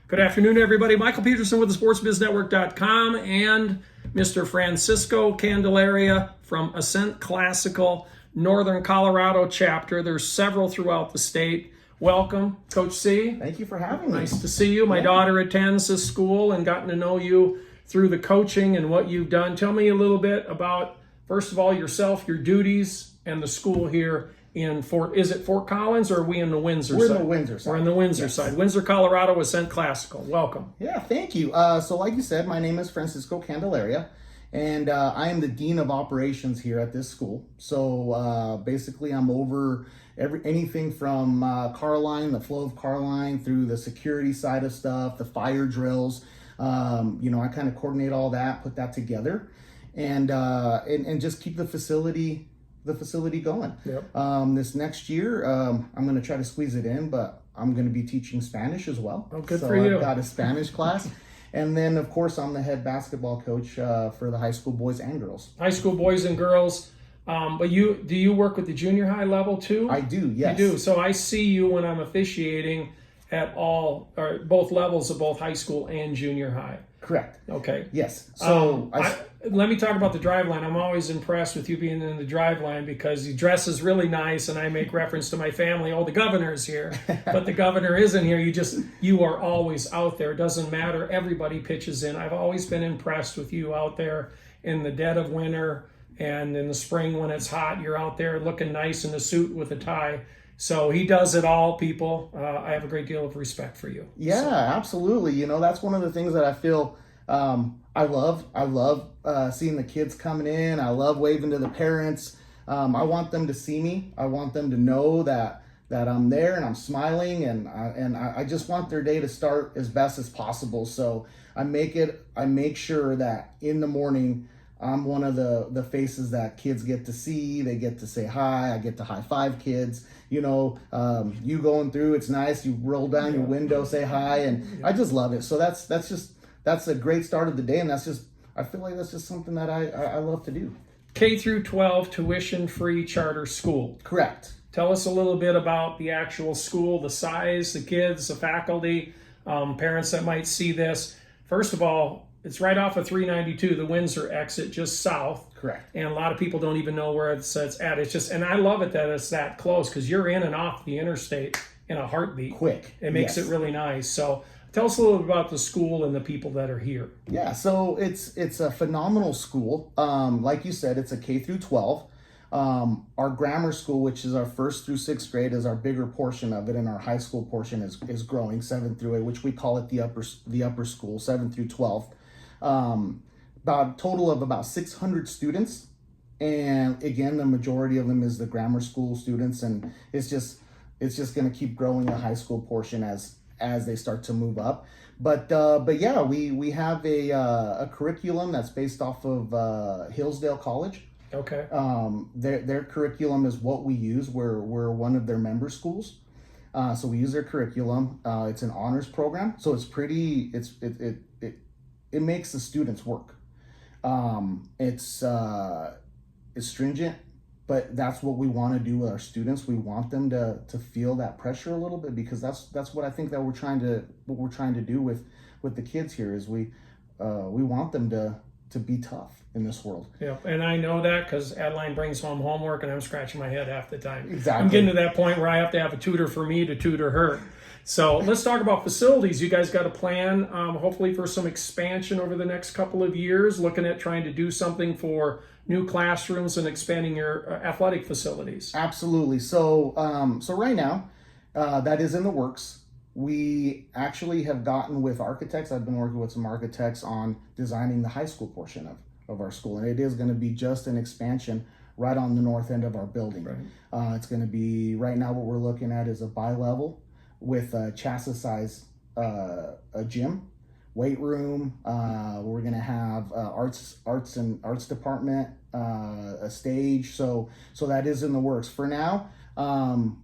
Good afternoon, everybody. Michael Peterson with the SportsBizNetwork.com and Mr. Francisco Candelaria from Ascent Classical Northern Colorado chapter. There's several throughout the state. Welcome, Coach C. Thank you for having me. Nice to see you. My daughter attends this school and gotten to know you through the coaching and what you've done. Tell me a little bit about, first of all, yourself, your duties, and the school here in Fort Collins, or are we in the Windsor side? We're in the Windsor side. We're in the Windsor side. Windsor, Colorado, Ascent Classical. Welcome. Yeah, thank you. So like you said, my name is Francisco Candelaria, and I am the Dean of Operations here at this school. So basically I'm over anything from car line, the flow of car line, through the security side of stuff, the fire drills. I kind of coordinate all that, put that together, and just keep the facility going. Yep. This next year, I'm going to try to squeeze it in, but I'm going to be teaching Spanish as well. Oh, good for you. I've got a Spanish class. And then, of course, I'm the head basketball coach for the high school boys and girls. High school boys and girls. But do you work with the junior high level too? I do, yes. You do. So I see you when I'm officiating at both levels of both high school and junior high. Correct. Okay. Yes. So let me talk about the drive line. I'm always impressed with you being in the drive line because you dress is really nice, and I make reference to my family. Oh, the governor's here, but the governor isn't here. You are always out there. It doesn't matter. Everybody pitches in. I've always been impressed with you out there in the dead of winter and in the spring when it's hot. You're out there looking nice in a suit with a tie. So he does it all, people. I have a great deal of respect for you. Yeah, so. Absolutely. That's one of the things that I feel I love. I love seeing the kids coming in. I love waving to the parents. I want them to see me. I want them to know that I'm there and I'm smiling, and I just want their day to start as best as possible. So I make sure that in the morning I'm one of the faces that kids get to see. They get to say hi. I get to high five kids. You going through, it's nice. You roll down your window, say hi, and I just love it. So that's a great start of the day, and I feel like that's just something that I love to do. K through 12 tuition-free charter school. Correct. Tell us a little bit about the actual school, the size, the kids, the faculty, parents that might see this. First of all, it's right off of 392, the Windsor exit, just south. Correct. And a lot of people don't even know where it's at. And I love it that it's that close because you're in and off the interstate in a heartbeat. Quick. It makes it really nice. So tell us a little bit about the school and the people that are here. Yeah, so it's a phenomenal school. Like you said, it's a K through 12. Our grammar school, which is our 1st through 6th grade, is our bigger portion of it, and our high school portion is growing, 7 through 8, which we call it the upper school, 7 through 12. About a total of about 600 students, and again, the majority of them is the grammar school students, and it's just going to keep growing the high school portion as they start to move up. But yeah, we have a curriculum that's based off of Hillsdale College. Okay. Their curriculum is what we use. We're one of their member schools, so we use their curriculum. It's an honors program, so it makes the students work. It's stringent, but that's what we want to do with our students. We want them to feel that pressure a little bit, because that's what I think that we're trying to do with the kids here is we want them to be tough in this world. Yeah, and I know that because Adeline brings home homework and I'm scratching my head half the time. Exactly. I'm getting to that point where I have to have a tutor for me to tutor her. So let's talk about facilities. You guys got a plan, hopefully for some expansion over the next couple of years, looking at trying to do something for new classrooms and expanding your athletic facilities. Absolutely. So right now, that is in the works. We actually have gotten with architects. I've been working with some architects on designing the high school portion of our school, and it is going to be just an expansion right on the north end of our building. Right. It's going to be, right now what we're looking at is a bi-level with a chassis size a gym, weight room. We're going to have arts department, a stage. So that is in the works. For now,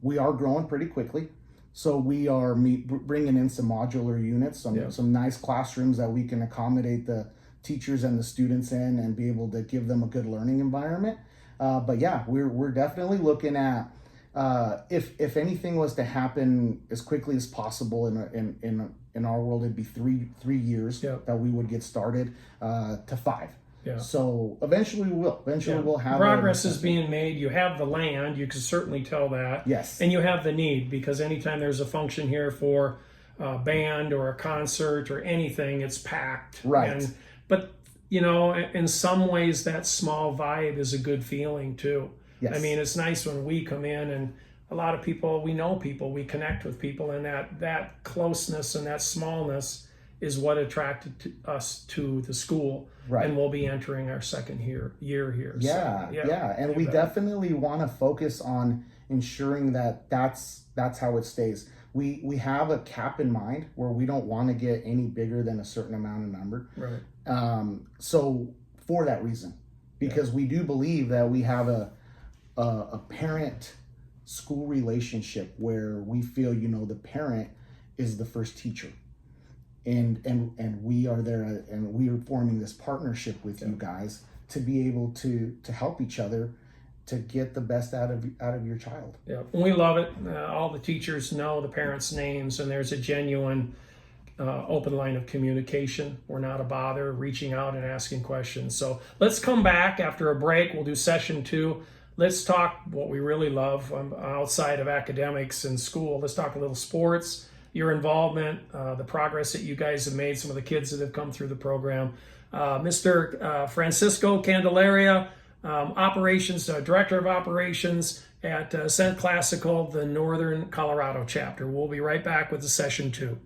we are growing pretty quickly. So we are bringing in some modular units, some nice classrooms that we can accommodate the teachers and the students in and be able to give them a good learning environment. But yeah, we're definitely looking at If anything was to happen as quickly as possible in our world, it'd be three years that we would get started to 5. Yeah. So eventually we will. Eventually we'll have progress is being made. You have the land. You can certainly tell that. Yes. And you have the need, because anytime there's a function here for a band or a concert or anything, it's packed. Right. But you know, in some ways, that small vibe is a good feeling too. Yes. I mean, it's nice when we come in, and a lot of people, we know people, we connect with people, and that closeness and that smallness is what attracted us to the school. Right. And we'll be entering our second year here. Yeah, So, and we definitely want to focus on ensuring that that's how it stays. We have a cap in mind where we don't want to get any bigger than a certain amount of number. Right. So for that reason, because we do believe that we have a parent-school relationship where we feel, you know, the parent is the first teacher. And we are there, and we are forming this partnership with you guys to be able to help each other to get the best out of your child. Yeah, we love it. All the teachers know the parents' names, and there's a genuine open line of communication. We're not a bother reaching out and asking questions. So let's come back after a break. We'll do session 2. Let's talk what we really love outside of academics and school. Let's talk a little sports, your involvement, the progress that you guys have made, some of the kids that have come through the program. Mr. Francisco Candelaria, Operations Director of Operations at Ascent Classical, the Northern Colorado chapter. We'll be right back with the session 2.